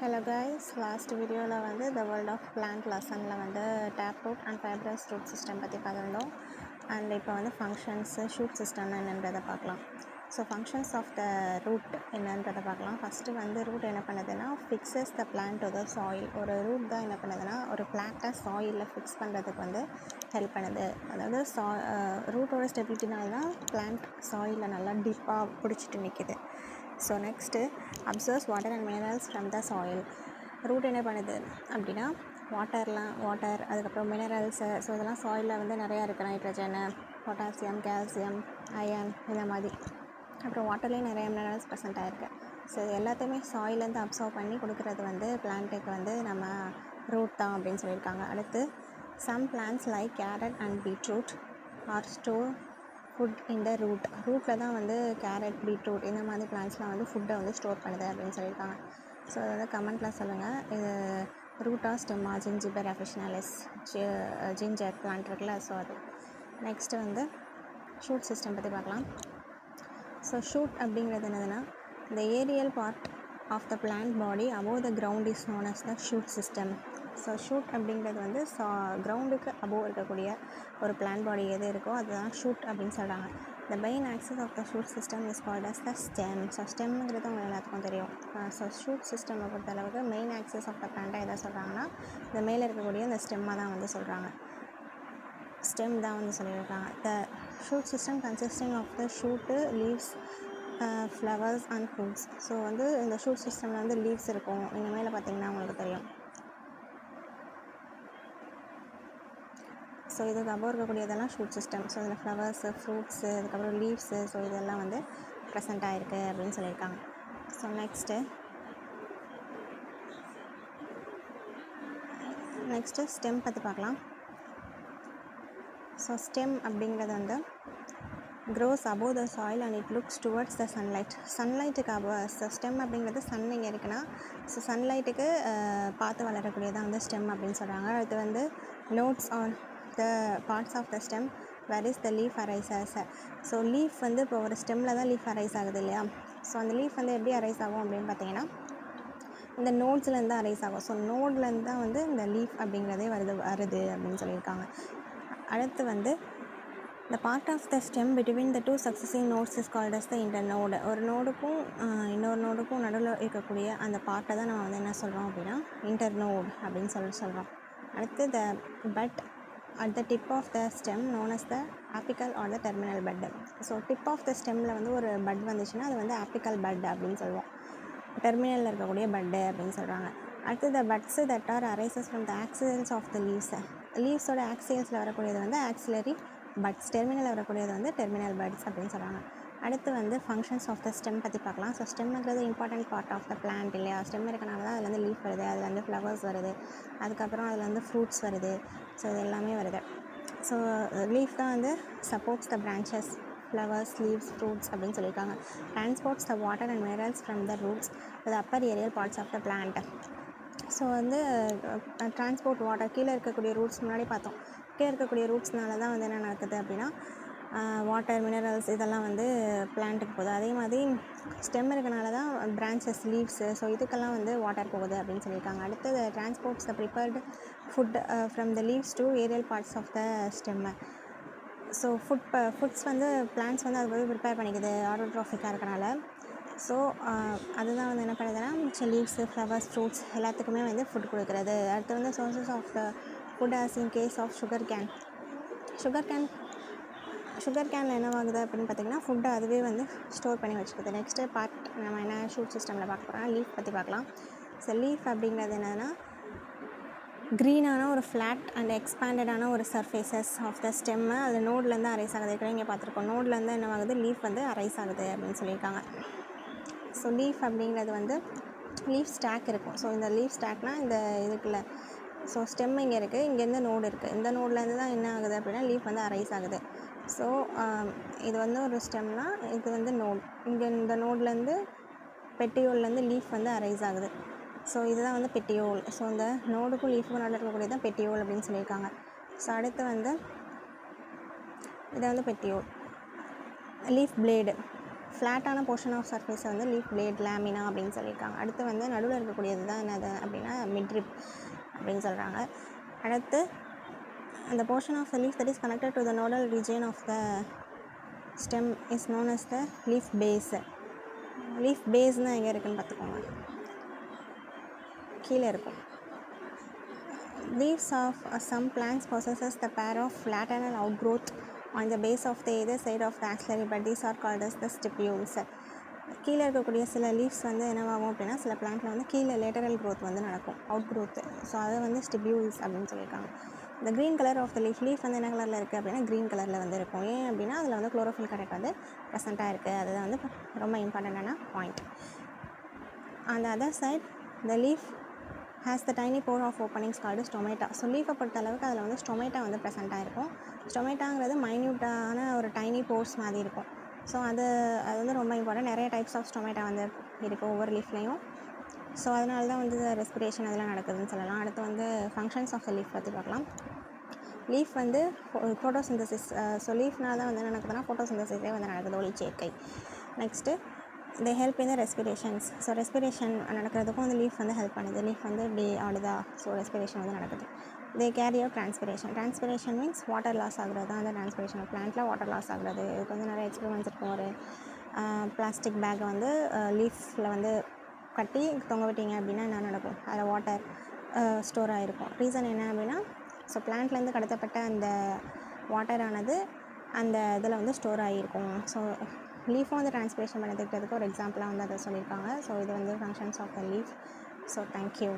Hello guys, last video la வந்து the world of plant lesson la வந்து taproot and fibrous root system பற்றி பார்த்துருந்தோம். And இப்போ வந்து ஃபங்க்ஷன்ஸ் ஷூட் சிஸ்டம்னா என்னன்றதை பார்க்கலாம். So functions of the root என்னன்றதை பார்க்கலாம். ஃபஸ்ட்டு வந்து ரூட் என்ன பண்ணுதுன்னா fixes the plant to the soil. ஒரு ரூட் தான் என்ன பண்ணுதுன்னா ஒரு பிளான்ட்டை சாயிலில் ஃபிக்ஸ் பண்ணுறதுக்கு வந்து ஹெல்ப் பண்ணுது. அதாவது ரூட்டோட ஸ்டெபிலிட்டினால தான் பிளான்ட் சாயிலில் நல்லா டீப்பாக பிடிச்சிட்டு நிற்கிது. So next absorbs water and minerals from the soil. Root என்ன பண்ணுது அப்படின்னா வாட்டர் அதுக்கப்புறம் மினரல்ஸு, ஸோ இதெல்லாம் சாயிலில் வந்து நிறையா இருக்குது. நைட்ரஜனு, பொட்டாசியம், கால்சியம், அயன், இந்த மாதிரி. அப்புறம் வாட்டர்லேயும் நிறைய மினரல்ஸ் ப்ரெசென்ட் ஆகிருக்கு. ஸோ இது எல்லாத்தையுமே சாயிலேருந்து அப்சர்வ் பண்ணி கொடுக்குறது வந்து பிளான்ட்டுக்கு வந்து நம்ம ரூட் தான் அப்படின்னு சொல்லியிருக்காங்க. அடுத்து some plants like carrot and beetroot are store food இந்த ரூட்டில் தான் வந்து கேரட், பீட்ரூட் இந்த மாதிரி பிளான்ட்ஸ்லாம் வந்து ஃபுட்டை வந்து ஸ்டோர் பண்ணுது அப்படின்னு சொல்லியிருக்காங்க. ஸோ அதை வந்து கமெண்ட்டில் சொல்லுங்கள். இது ரூட்டா ஸ்டெம்மா ஜிஞ்சிபர் அஃபிஷனாலிஸ் ஜிஞ்சர் பிளான்ட் இருக்குல்ல, ஸோ அது. நெக்ஸ்ட்டு வந்து ஷூட் சிஸ்டம் பற்றி பார்க்கலாம். ஸோ ஷூட் அப்படிங்கிறது என்னதுன்னா இந்த aerial part of the plant body above the ground is known as the shoot system. So shoot அப்படிங்கிறது வந்து கிரவுண்டுக்கு அபோவ் இருக்கக்கூடிய ஒரு பிளான்ட் பாடி எது இருக்கோ அதுதான் ஷூட் அப்படின்னு சொல்கிறாங்க. The main axis of the shoot system is called as the stem. So ஸ்டெம்ங்கிறது உங்களுக்கு எல்லாத்துக்கும் தெரியும். ஸோ ஷூட் சிஸ்டமை பொறுத்தளவுக்கு மெயின் ஆக்சஸ் ஆஃப் த பிளான்ட்டை எதை சொல்கிறாங்கன்னா இந்த மேலே இருக்கக்கூடிய இந்த ஸ்டெம்மாக தான் வந்து சொல்கிறாங்க. ஸ்டெம் தான் வந்து சொல்லியிருக்காங்க. The shoot system consisting of the shoot, leaves, flowers and fruits. So வந்து இந்த ஷூட் சிஸ்டமில் வந்து லீவ்ஸ் இருக்கும். நீங்கள் மேலே பார்த்தீங்கன்னா உங்களுக்கு தெரியும். ஸோ இதுக்கு அபோவ் இருக்கக்கூடியதெல்லாம் ஷூட் சிஸ்டம். ஸோ இதில் ஃப்ளவர்ஸு, ஃப்ரூட்ஸு, அதுக்கப்புறம் லீவ்ஸு, ஸோ இதெல்லாம் வந்து ப்ரெசென்ட் ஆகிருக்கு அப்படின்னு சொல்லியிருக்காங்க. ஸோ நெக்ஸ்ட்டு ஸ்டெம் பற்றி பார்க்கலாம். ஸோ ஸ்டெம் அப்படிங்கிறது வந்து grows above the soil and it looks towards the sunlight. சன்லைட்டுக்கு அபோவ் ஸோ ஸ்டெம் அப்படிங்கிறது சன் இங்கே இருக்குன்னா ஸோ சன்லைட்டுக்கு பார்த்து வளரக்கூடியதான் வந்து ஸ்டெம் அப்படின்னு சொல்கிறாங்க. அடுத்து வந்து nodes on the parts of the stem where is the leaf arises. So leaf வந்து இப்போ ஒரு ஸ்டெம்மில் தான் லீஃப் அரைஸ் ஆகுது இல்லையா. ஸோ அந்த லீஃப் வந்து எப்படி அரைஸ் ஆகும் அப்படின்னு பார்த்தீங்கன்னா இந்த நோட்ஸ்லேருந்து அரைஸ் ஆகும். ஸோ நோட்லேருந்து தான் வந்து இந்த லீஃப் அப்படிங்கிறதே வருது அப்படின்னு சொல்லியிருக்காங்க. அடுத்து வந்து the part of the stem between the two successive nodes is called as the internode. ஒரு நோடுக்கும் இன்னொரு நோடுக்கும் நடுவில் இருக்கக்கூடிய அந்த பார்ட்டை தான் நம்ம வந்து என்ன சொல்கிறோம் அப்படின்னா இன்டர்னோட் அப்படின்னு சொல்கிறோம். அடுத்து the bud at the tip of the stem known as the apical or the terminal bud. So tip of the stemமில் வந்து ஒரு bud வந்துச்சுன்னா அது வந்து apical bud அப்படின்னு சொல்லுவோம். டெர்மினலில் இருக்கக்கூடிய பட்டு அப்படின்னு சொல்கிறாங்க. அடுத்து the buds that are arises from the axils of the leaves. லீவ்ஸோட ஆக்சியல்ஸில் வரக்கூடியது வந்து ஆக்சிலரி பட்ஸ், டெர்மினலில் வரக்கூடியது வந்து டெர்மினல் பட்ஸ் அப்படின்னு சொல்கிறாங்க. அடுத்து வந்து ஃபங்க்ஷன்ஸ் ஆஃப் த ஸ்டெம் பற்றி பார்க்கலாம். ஸோ ஸ்டெம்ங்கிறது important part of the plant இல்லையா. ஸ்டெம் இருக்கனால தான் அதில் வந்து லீஃப் வருது, அதில் வந்து ஃப்ளவர்ஸ் வருது, அதுக்கப்புறம் அதில் வந்து ஃப்ரூட்ஸ் வருது, ஸோ இது எல்லாமே வருது. ஸோ லீஃப் தான் வந்து supports the branches, flowers, leaves, fruits அப்படின்னு சொல்லியிருக்காங்க. Transports the water and minerals from the roots the upper aerial parts of the plant. So வந்து டிரான்ஸ்போர்ட் வாட்டர் கீழே இருக்கக்கூடிய ரூட்ஸ் முன்னாடி பார்த்தோம். கீழே இருக்கக்கூடிய ரூட்ஸ்னால தான் வந்து என்ன நடக்குது அப்படின்னா வாட்டர், மினரல்ஸ் இதெல்லாம் வந்து பிளான்ட்டுக்கு போகுது. அதே மாதிரி ஸ்டெம் இருக்கனால தான் பிரான்ச்சஸ், லீவ்ஸு, ஸோ இதுக்கெல்லாம் வந்து வாட்டர் போகுது அப்படின்னு சொல்லியிருக்காங்க. அடுத்து transports the prepared food from the leaves to aerial parts of the stem. So foods வந்து பிளான்ட்ஸ் வந்து அது வந்து ப்ரிப்பேர் பண்ணிக்குது ஆட்டோட்ராஃபிக்காக இருக்கனால. ஸோ அதுதான் வந்து என்ன பண்ணுதுன்னா மிச்ச லீவ்ஸு, ஃப்ளவர்ஸ், ஃப்ரூட்ஸ் எல்லாத்துக்குமே வந்து ஃபுட் கொடுக்குறது. அடுத்து வந்து sources of the food as in case of sugar கேனில் என்னவாகுது அப்படின்னு பார்த்திங்கன்னா ஃபுட்டை அதுவே வந்து ஸ்டோர் பண்ணி வச்சுக்குது. நெக்ஸ்ட்டு பார்ட் நம்ம என்ன ஷூட் சிஸ்டமில் பார்க்க போகிறோம், லீஃப் பற்றி பார்க்கலாம். ஸோ லீஃப் அப்படிங்கிறது என்னென்னா க்ரீனான ஒரு ஃப்ளாட் அண்ட் எக்ஸ்பேண்டடான ஒரு சர்ஃபேசஸ் ஆஃப் த ஸ்டெம்மை அது நோட்லேருந்து அரைஸ் ஆகுது. ஏற்கனவே இங்கே பார்த்துருக்கோம். நோட்லேருந்து என்ன ஆகுது, லீஃப் வந்து அரைஸ் ஆகுது அப்படின்னு சொல்லியிருக்காங்க. ஸோ லீஃப் அப்படிங்கிறது வந்து லீஃப் ஸ்டாக் இருக்கும். ஸோ இந்த லீஃப் ஸ்டாக்னால் இந்த இதுக்குள்ள ஸோ ஸ்டெம் இங்கே இருக்குது, இங்கேருந்து நோடு இருக்குது. இந்த நோட்லேருந்து தான் என்ன ஆகுது அப்படின்னா லீஃப் வந்து அரைஸ் ஆகுது. ஸோ இது வந்து ஒரு ஸ்டெம்னா இது வந்து நோட், இங்கே இந்த நோட்லேருந்து பெட்டியோல்லேருந்து லீஃப் வந்து அரைஸ் ஆகுது. ஸோ இதுதான் வந்து பெட்டியோல். ஸோ இந்த நோடுக்கும் லீஃபுக்கும் நடுவில் இருக்கக்கூடிய தான் பெட்டியோல் அப்படின்னு சொல்லியிருக்காங்க. ஸோ அடுத்து வந்து இதை வந்து பெட்டியோல். லீஃப் பிளேடு ஃப்ளாட்டான போர்ஷன் ஆஃப் சர்ஃபேஸை வந்து லீஃப் பிளேட் லேமினா அப்படின்னு சொல்லியிருக்காங்க. அடுத்து வந்து நடுவில் இருக்கக்கூடியது தான் என்னது அப்படின்னா மிட்ரிப் அப்படின்னு சொல்கிறாங்க. அடுத்து அந்த portion of the leaf that is connected to the nodal region of the stem is known as the leaf base. Leaf பேஸ்னால் எங்கே இருக்குதுன்னு பார்த்துக்கோங்க, கீழே இருக்கும். Leaves of some plants possesses the pair of lateral outgrowth on the base of the either side of the axillary bud. These are called as the stipules. கீழே இருக்கக்கூடிய சில leaves வந்து என்னவாகும் அப்படின்னா சில பிளான்ட்டில் வந்து கீழே லேட்டரல் க்ரோத் வந்து நடக்கும், அவுட் க்ரோத். ஸோ அதை வந்து ஸ்டிபியூல்ஸ் அப்படின்னு சொல்லியிருக்காங்க. இந்த green colour of the leaf வந்து என்ன கலரில் இருக்குது அப்படின்னா க்ரீன் கலரில் வந்து இருக்கும். ஏன் அப்படின்னா அதில் வந்து குளோரோஃபில் கண்டென்ட் வந்து ப்ரெசென்ட்டாக இருக்குது. அதுதான் வந்து ரொம்ப இம்பார்ட்டண்ட்டான point. On the other side the leaf has the tiny pore of openings called stomata. So லீஃபை பொறுத்த அளவுக்கு அதில் வந்து ஸ்டொமேட்டா வந்து ப்ரெசென்ட்டாக இருக்கும். ஸ்டொமேட்டாங்கிறது மைன்யூட்டான ஒரு டைனி போர்ஸ் மாதிரி இருக்கும். ஸோ அது வந்து ரொம்ப இம்பார்ட்டன்ட். நிறைய டைப்ஸ் ஆஃப் ஸ்டொமேட்டா வந்து இருக்குது ஒவ்வொரு லீஃப்லேயும். ஸோ அதனால தான் வந்து ரெஸ்பிரேஷன் அதெல்லாம் நடக்குதுன்னு சொல்லலாம். அடுத்து வந்து ஃபங்க்ஷன்ஸ் ஆஃப் த லீஃப் பற்றி பார்க்கலாம். லீஃப் வந்து ஃபோட்டோசிந்தசிஸ். ஸோ லீஃப்னால் தான் வந்து என்ன நடக்குதுன்னா ஃபோட்டோசிந்தசிஸே வந்து நடக்குது, ஒளிச்சேர்க்கை. Next they help in the respirations. So respiration நடக்கிறதுக்கும் வந்து லீஃப் வந்து ஹெல்ப் பண்ணுது. லீஃப் வந்து இப்படி ஆடுதா, ஸோ ரெஸ்பிரேஷன் வந்து நடக்குது. they carry out transpiration. Transpiration means water loss ஆகுறது தான் அந்த டிரான்ஸ்பிரேஷன். பிளான்ட்டில் வாட்டர் லாஸ் ஆகுறது. இதுக்கு வந்து நிறைய எக்ஸ்பெரிமெண்ட்ஸ் இருக்கும். ஒரு பிளாஸ்டிக் பேக்கை வந்து லீஃபில் வந்து கட்டி தொங்க விட்டீங்க அப்படின்னா என்ன நடக்கும், அதில் வாட்டர் ஸ்டோர் ஆகிருக்கும். ரீசன் என்ன அப்படின்னா ஸோ பிளான்ட்லேருந்து கடத்தப்பட்ட அந்த வாட்டரானது அந்த இதில் வந்து ஸ்டோர் ஆகியிருக்கும். ஸோ லீஃபும் வந்து டிரான்ஸ்பிரேஷன் பண்ணதுக்கிறதுக்கு ஒரு எக்ஸாம்பிளாக வந்து அதை சொல்லியிருக்காங்க. ஸோ இது வந்து functions of the leaf. So thank you.